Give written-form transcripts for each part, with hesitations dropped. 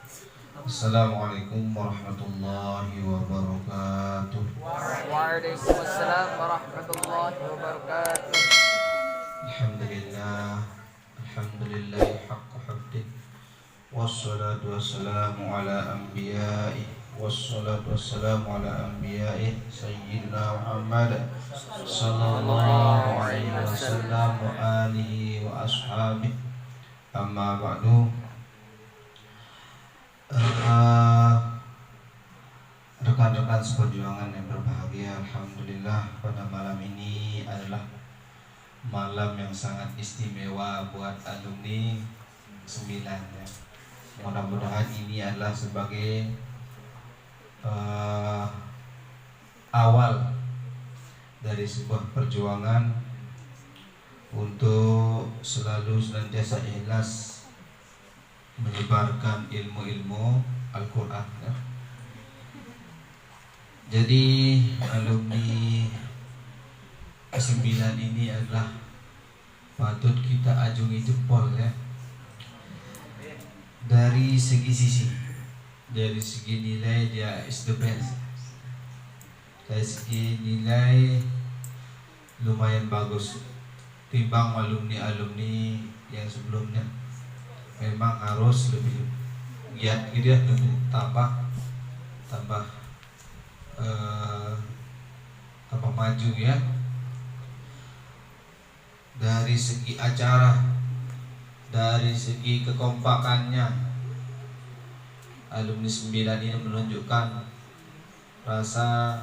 Assalamualaikum warahmatullahi wabarakatuh. Waalaikumsalam warahmatullahi wabarakatuh. Alhamdulillah, alhamdulillahi haqqa hamdih. Wassalatu wassalamu ala anbiya'i wassalatu wassalamu ala anbiya'i Sayyidina Muhammad sallallahu alaihi wasallam wa alihi wa ashabihi. Amma ba'du. Rekan-rekan seperjuangan yang berbahagia, alhamdulillah pada malam ini adalah malam yang sangat istimewa buat alumni 9 ya. Mudah-mudahan ini adalah sebagai awal dari sebuah perjuangan untuk selalu senantiasa ikhlas menyebarkan ilmu-ilmu Al-Quran ya. Jadi alumni 9 ini adalah patut kita ajungi jempol ya. Dari segi sisi, dari segi nilai dia is the best. Dari segi nilai lumayan bagus timbang alumni-alumni yang sebelumnya. Memang harus lebih giat gitu ya, lebih tambah maju ya. Dari segi acara, dari segi kekompakannya, alumni 9 ini menunjukkan rasa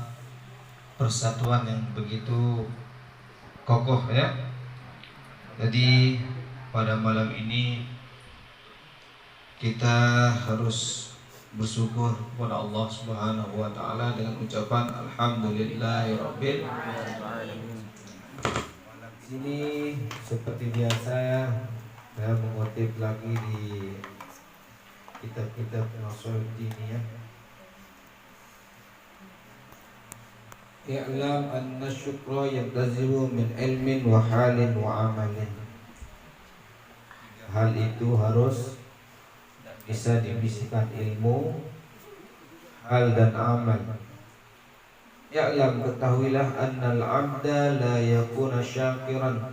persatuan yang begitu kokoh ya. Jadi pada malam ini kita harus bersyukur kepada Allah Subhanahu wa taala dengan ucapan alhamdulillahirabbil alamin. Sini seperti biasa saya mengutip lagi di kitab-kitab Nasruddin ya. I'lam anna syukra yantazilu min ilmin wa halin wa amalin. Hal itu harus bisa dibisikkan ilmu, hal dan amal. Ya'lam, ketahuilah annal abda la yakuna syakiran,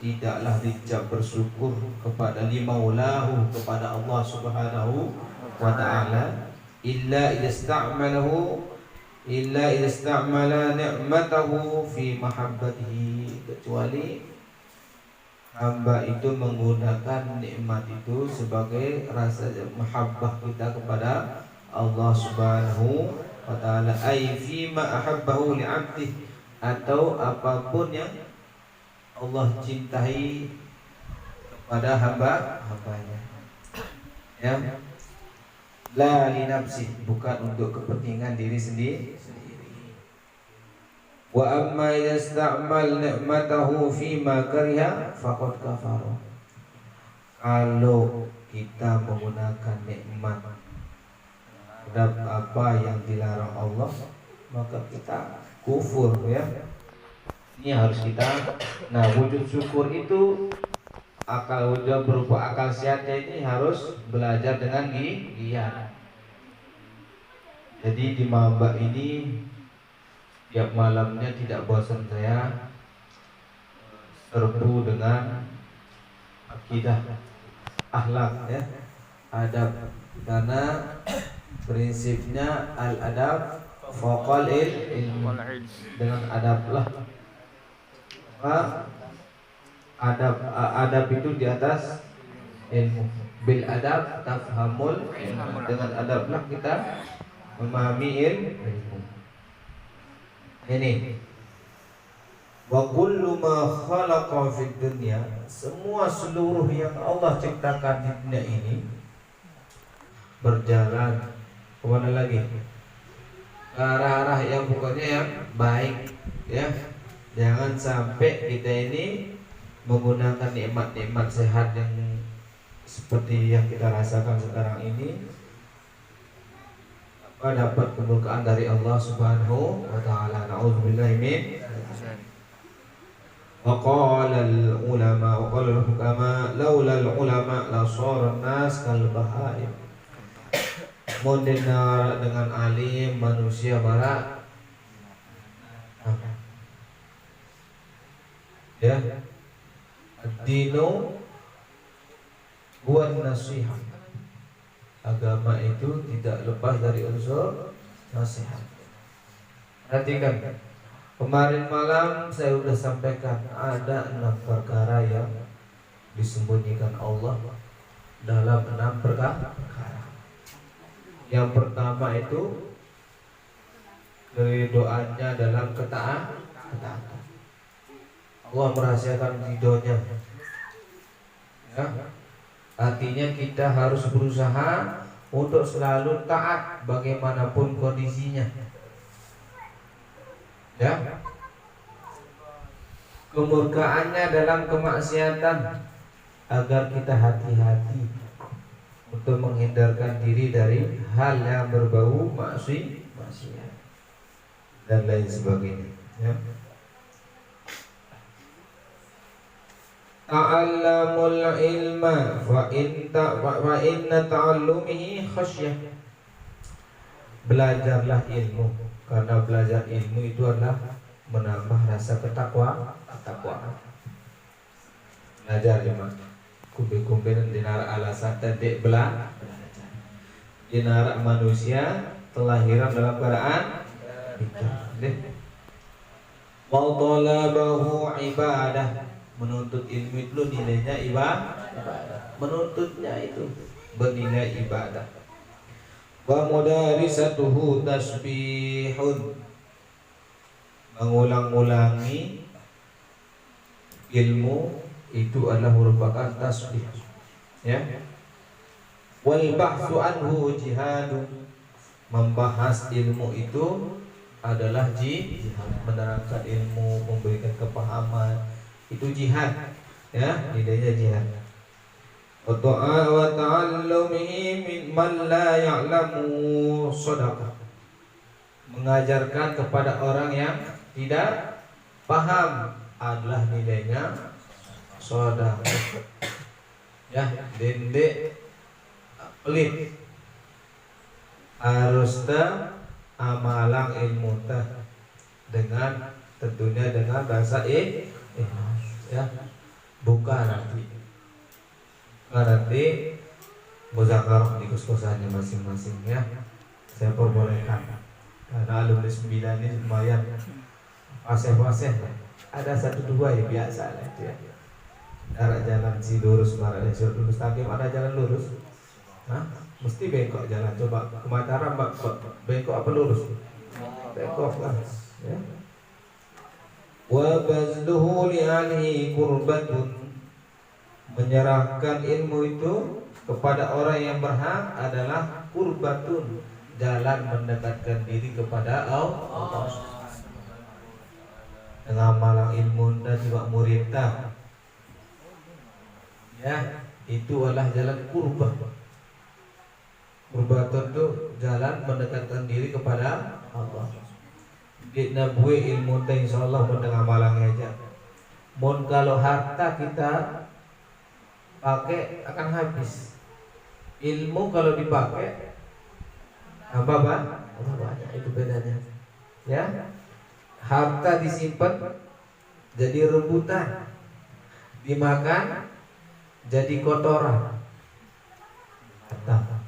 tidaklah dijab bersyukur kepada limaulahu, kepada Allah Subhanahu wa ta'ala, illa idza ista'mala ni'matahu fi mahabbatihi, kecuali hamba itu menggunakan nikmat itu sebagai rasa mahabbah kita kepada Allah Subhanahu wa ta'ala, ay fi ma ahabbahu li'abdih, atau apapun yang Allah cintai kepada hambanya ya. La li nafsi, bukan untuk kepentingan diri sendiri. Wa amma yasta'mal ni'matahu fima kariha faqad kafara. Kalau kita menggunakan nikmat terhadap apa yang dilarang Allah, maka kita kufur ya. Ini harus kita. Nah, wujud syukur itu akal udah berupa akal sehatnya ini harus belajar dengan giat. Jadi di maba ini tiap malamnya tidak bosan saya serbu dengan akidah, akhlak ya, adab, karena prinsipnya al adab faqal ilm, dengan adablah adab itu di atas ilmu. Bil adab tafhamul ilmu, dengan adablah kita memahami ilmu. Ini wa kullu ma khalaqa fid dunya, semua seluruh yang Allah ciptakan di dunia ini berjalan kemana lagi? Ke arah-arah yang pokoknya yang baik ya. Jangan sampai kita ini menggunakan nikmat-nikmat sehat yang seperti yang kita rasakan sekarang ini dapat keberkahan dari Allah Subhanahu wa ta'ala. Na'udzubillahi min. Wa qala al-ulama wa qala al-hukama laula al-ulama la sara an-nas kal bahaim. Mendengar dengan alim manusia barat. Ya, ad-dinu huwa nasihat. Agama itu tidak lepas dari unsur nasihat. Perhatikan, kemarin malam saya sudah sampaikan ada 6 perkara yang disembunyikan Allah dalam 6 perkara. Yang pertama itu keridoannya dalam ketaatan. Allah merahasiakan ridhonya. Ya. Artinya kita harus berusaha untuk selalu taat bagaimanapun kondisinya. Ya. Kemurkaannya dalam kemaksiatan agar kita hati-hati untuk menghindarkan diri dari hal yang berbau maksiat dan lain sebagainya. Ya. Ta'allamul ilma fa inna ta'allumihi khasyah. Belajarlah ilmu, karena belajar ilmu itu adalah menambah rasa ketakwaan. Belajar jemaah. Kumbe-kumbe dinar alasan tadek belajar. Dinar manusia kelahiran dalam keadaan wa talabahu ibadah. Menuntut ilmu itu nilainya ibadah. Menuntutnya itu bernilai ibadah. Wa mudarisatuhu tasbihun. Mengulang-ulangi ilmu itu adalah merupakan tasbih. Ya. Wal bahtsu anhu jihadun. Membahas ilmu itu adalah jihad. Menerangkan ilmu, memberikan kepahaman, itu jihad, ya, nilainya jihad. Wa ta'allumihi min man la ya'lamu shadaqah. Mengajarkan kepada orang yang tidak paham adalah nilainya shadaqah. Ya, dende pelit harus amalang ilmu dengan tentunya dengan rasa ya, bukan nanti muzakarah di kos-kosannya masing-masing, ya. Saya perbolehkan karena alumni 9 ini lumayan paseh-paseh, ada 1-2 ya biasa lah itu, ya. Jarak jalan si lurus marah dan si lurus takim, ada jalan lurus, mesti bengkok jalan. Coba ke Mataram bengkok apa lurus? Bengkok lah, ya. Wa bazluhu li'alihi kurbatun. Menyerahkan ilmu itu kepada orang yang berhak adalah kurbatun, jalan mendekatkan diri kepada Allah. Dengan malang ilmu dan juga muridnya, ya, itu adalah jalan kurbat. Kurbatun itu jalan mendekatkan diri kepada Allah. Kita buat ilmu teh insyaallah mendengar malangnya aja. Mon kalau harta kita pakai akan habis. Ilmu kalau dipakai apa banyak, itu bedanya. Ya. Harta disimpan jadi rebutan. Dimakan jadi kotoran. Harta.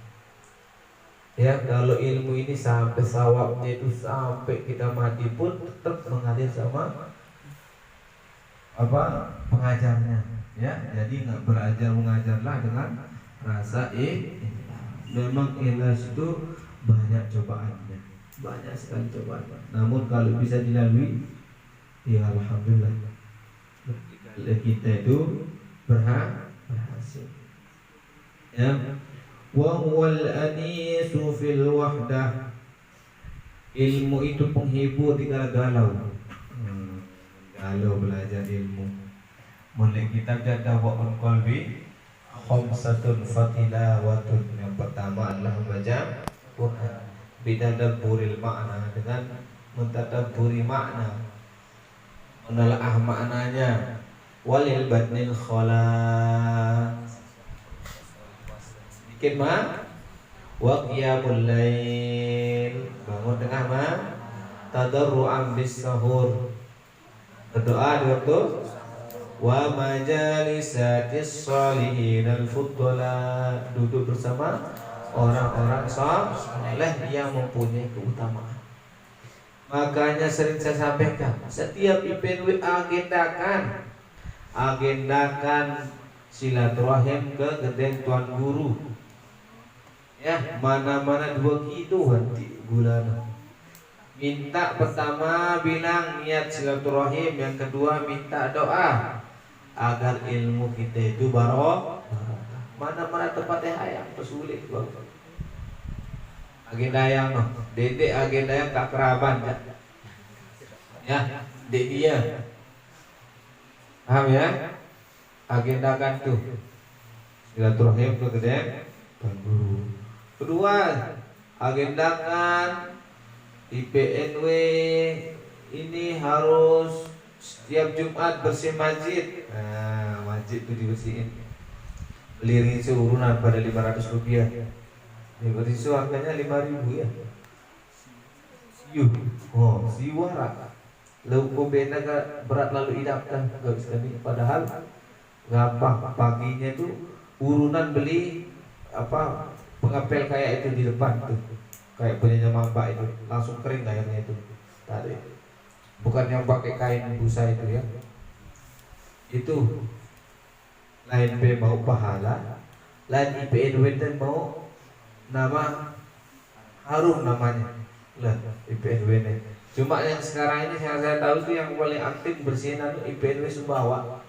Ya, kalau ilmu ini sampai sawabnya itu sampai kita mati pun tetap mengalir sama pengajarnya, ya. Jadi nggak belajar mengajarlah dengan rasa memang ikhlas itu banyak cobaannya, banyak sekali cobaan. Namun kalau bisa dilalui, ya alhamdulillah, kita itu berhasil. Ya. Wa huwal anisu fil wahdah. Ilmu itu penghibur di galau. Galau belajar ilmu. Mulai kitab jadah wa'un qalbi khamsatun fatilawatun. Yang pertama adalah membaca Quran bidadaburil makna, dengan mentadabburi makna, menelaah maknanya. Walil batnil khalas. wa qiyamul lail, bangun tengah malam, tadarruan bis sahur, berdoa di waktu, wa majalisatis sholihin al fuddala, duduk bersama orang-orang saleh yang mempunyai keutamaan. Makanya sering saya sampaikan, setiap IPNW agendakan silaturahim ke gedeng tuan guru. Ya, mana-mana 2 kilo nanti gulana. Minta pertama bilang niat silaturahim, yang kedua minta doa agar ilmu kita itu barokah. Mana-mana tempatnya ayam pesulit banget. Agenda yang dedek agenda yang tak keraban ya, dek dia. Paham ya? Agendakan tuh silaturahim ke gedeng tuan guru. Kedua, agendakan IPNW ini harus setiap Jumat bersih masjid. Nah, masjid itu dibersihin. Beli risu urunan pada 500 rupiah. Risu harganya 5.000 ya. Siwara. Lalu benda berat lalu idapkan nggak bisa nih. Padahal gampang, paginya tuh urunan beli pengepel kayak itu di depan tuh, kayak punyanya Mamba itu, langsung kering airnya itu tadi. Bukan yang pakai kain busa itu ya. Itu lain P mau pahala, lain IPNW dan mau nama harum namanya lah IPNW nih. Cuma yang sekarang ini yang saya tahu tuh yang paling aktif bersihin IPNW Sumbawa.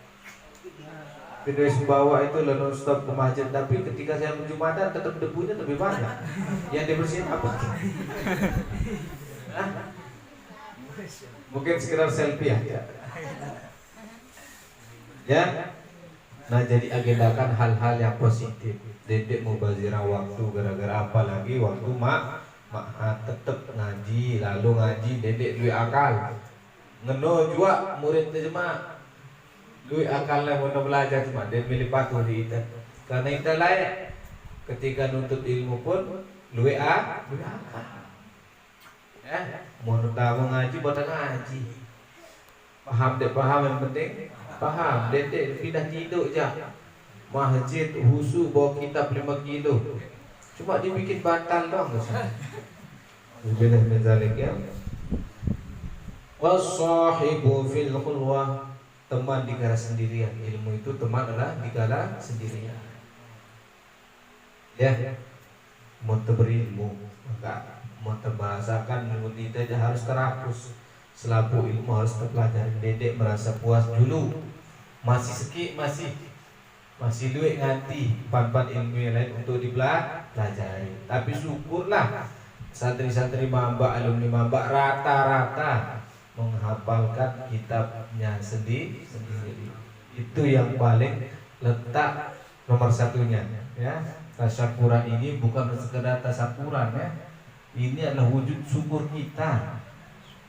IPNW Sumbawa itu non stop ke masjid, tapi ketika saya Jumatan tetap debunya lebih banyak. Yang dibersihin apa? Mungkin sekedar selfie aja. Ya. Nah, jadi agendakan hal-hal yang positif. Dedek mau bazirah waktu gara-gara apa lagi waktu tetep ngaji, lalu ngaji dedek duit akal. Ngeno juga murid terjemah. Duit akalnya mau belajar cuma dia milih patuh di itu. Karena itu layak ketika nuntut ilmu pun duit akal. Ya, mau ngaji buat ngaji. Paham yang penting paham. Dedek pindah tidur aja. Masjid husu bawa kitab 5 kilo. Cuma dibikin bantal doang enggak. Billah min zalik ya. Was-sahibu fil khulwah, teman di kala sendirian. Ilmu itu teman adalah di kala sendirian. Ya. Mau berilmu, maka mau terbahasakan ilmu kita harus terhapus. Selaku ilmu harus terpelajari. Dedek merasa puas dulu. Masih sikit masih duit nganti pan-pan ilmu yang lain untuk dipelajari. Tapi syukurlah santri-santri Mamba, alumni Mamba rata-rata menghafalkan kitabnya sendiri. Itu yang paling letak nomor satunya ya. Tasyakuran ini bukan sekedar tasyakuran ya. Ini adalah wujud syukur kita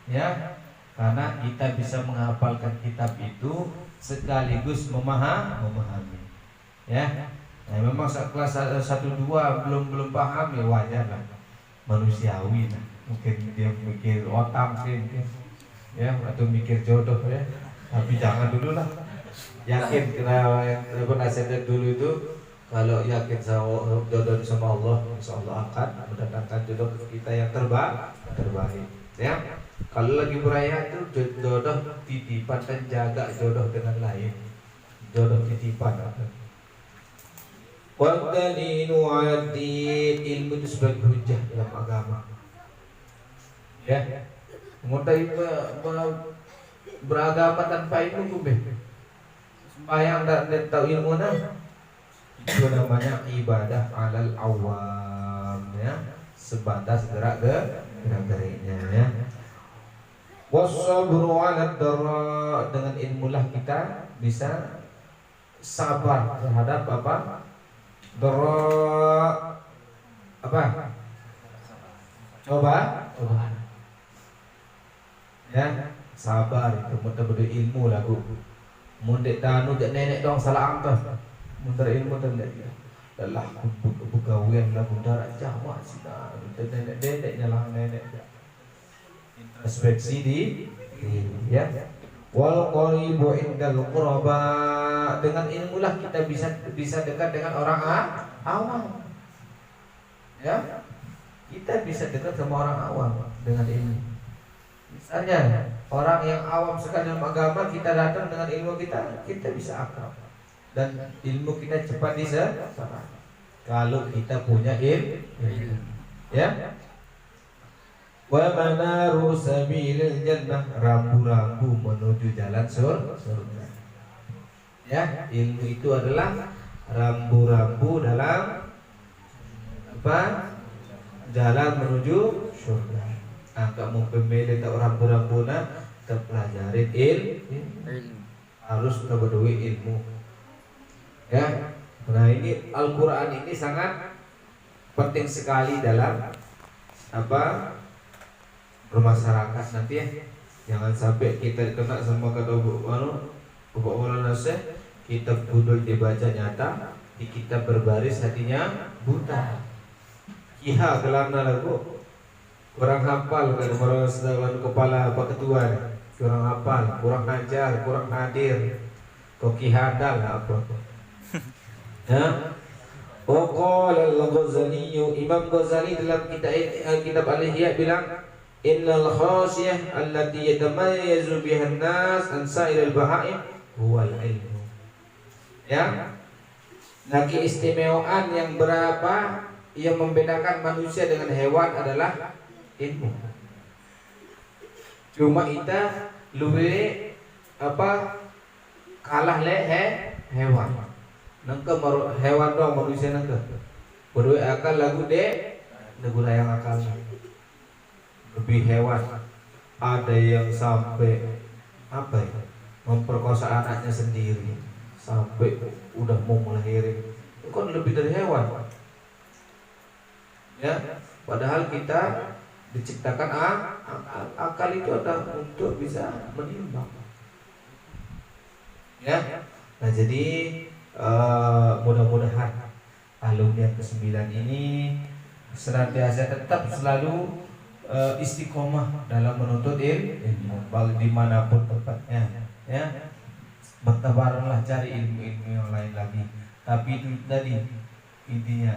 ya, karena kita bisa menghafalkan kitab itu sekaligus memahami ya. Nah, memang kelas 1-2 belum paham ya, wajar lah, manusiawi lah. Mungkin dia mikir otam sih mungkin ya, atau mikir jodoh ya. Tapi jangan dulu lah, yakin karena yang penasihat dulu itu kalau yakin sama jodoh sama Allah, insya Allah akan mendatangkan jodoh kita yang terbaik ya. Kalau lagi beraya itu jodoh titipan, dan jaga jodoh dengan lain. Jodoh titipan. Wa dalinu 'ala din, ilmu itu sebagai hujjah dalam agama. Ya. Mengutai beragama tanpa ilmu kumbe. Sembahyang dan tahu ilmu itu namanya ibadah alal awam ya. Sebatas gerak-geriknya ya. Wasabru 'ala dara, dengan ilmulah kita bisa sabar terhadap apa? Dara apa? Coba. Ya, sabar itu mudah ilmu lagu. Mundek tanu jak nenek dong salah angkat. Mudah ilmu tanda dia. Dalah bukawian lagu darat Jawa nenek nyalah nenek. Introspeksi di ya. Wal qaribu indal quraba, dengan ilmulah kita bisa dekat dengan orang awam. Ya. Kita bisa dekat sama orang awam dengan ilmu. Misalnya orang yang awam sekali dalam agama, kita datang dengan ilmu kita bisa akrab dan ilmu kita cepat diserap. Kalau kita punya ilmu, ya. Wa manaru sabilil jannah, rambu-rambu menuju jalan surga. Ya, ilmu itu adalah rambu-rambu dalam apa? Jalan menuju surga. Angka mau pemilih tak rambu-rambuna, kita pelajarin ilmu. Harus kita berdua ilmu. Ya. Nah, ini Al-Qur'an ini sangat penting sekali dalam apa? Bermasyarakat nanti ya. Jangan sampai kita kena sama kata Bapak Nase, kita budul dibaca nyata, di kita berbaris hatinya buta. Kiha kelamna lagu kurang hafal kan orang kepala Pak Ketua, kurang hafal, kurang ajar, kurang hadir. Kok kihada lah apa? Ya. Waqala al-Ghazali, Imam Ghazali dalam kitab Al-Ihya bilang, innal khasiyah allati yatamayyazu biha an-nas an sa'iril bahaim huwal ilmu. Ya. Nah, keistimewaan yang berapa yang membedakan manusia dengan hewan adalah ilmu. Cuma kita luwe apa kalah hewan. Nangka hewan dong manusia nangka. Berdua akal lagu yang akal. Lebih hewan. Ada yang sampai apa ya? Memperkosa anaknya sendiri sampai udah mau melahirin. Itu kan lebih dari hewan. Ya, padahal kita diciptakan akal itu ada untuk bisa menimbang. Ya. Nah, jadi mudah-mudahan alumni yang ke-9 ini senantiasa tetap selalu istiqomah dalam menuntut ilmu dimanapun tempatnya, ya. Bertabarlah cari ilmu-ilmu yang lain lagi. Tapi itu tadi intinya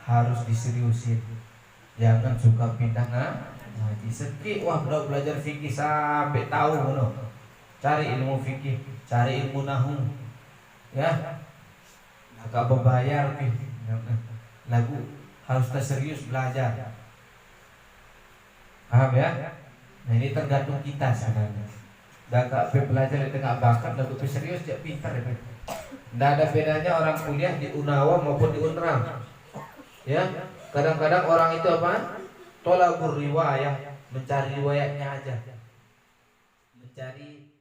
harus diseriusin. Jangan suka pindah ngaji. Sedikit wah udah belajar fikih sampai tahu no. Cari ilmu fikih, cari ilmu nahwu. Ya. Agak berbayar lagu harus serius belajar. Paham ya? Nah, ini tergantung kita sebenarnya. Dah kak belajar di tengah bakat lagu serius dia pintar ya. Tidak ada bedanya orang kuliah di Unawa maupun di Unram. Ya, kadang-kadang orang itu apa? Tolabur riwayah, mencari riwayatnya aja. Mencari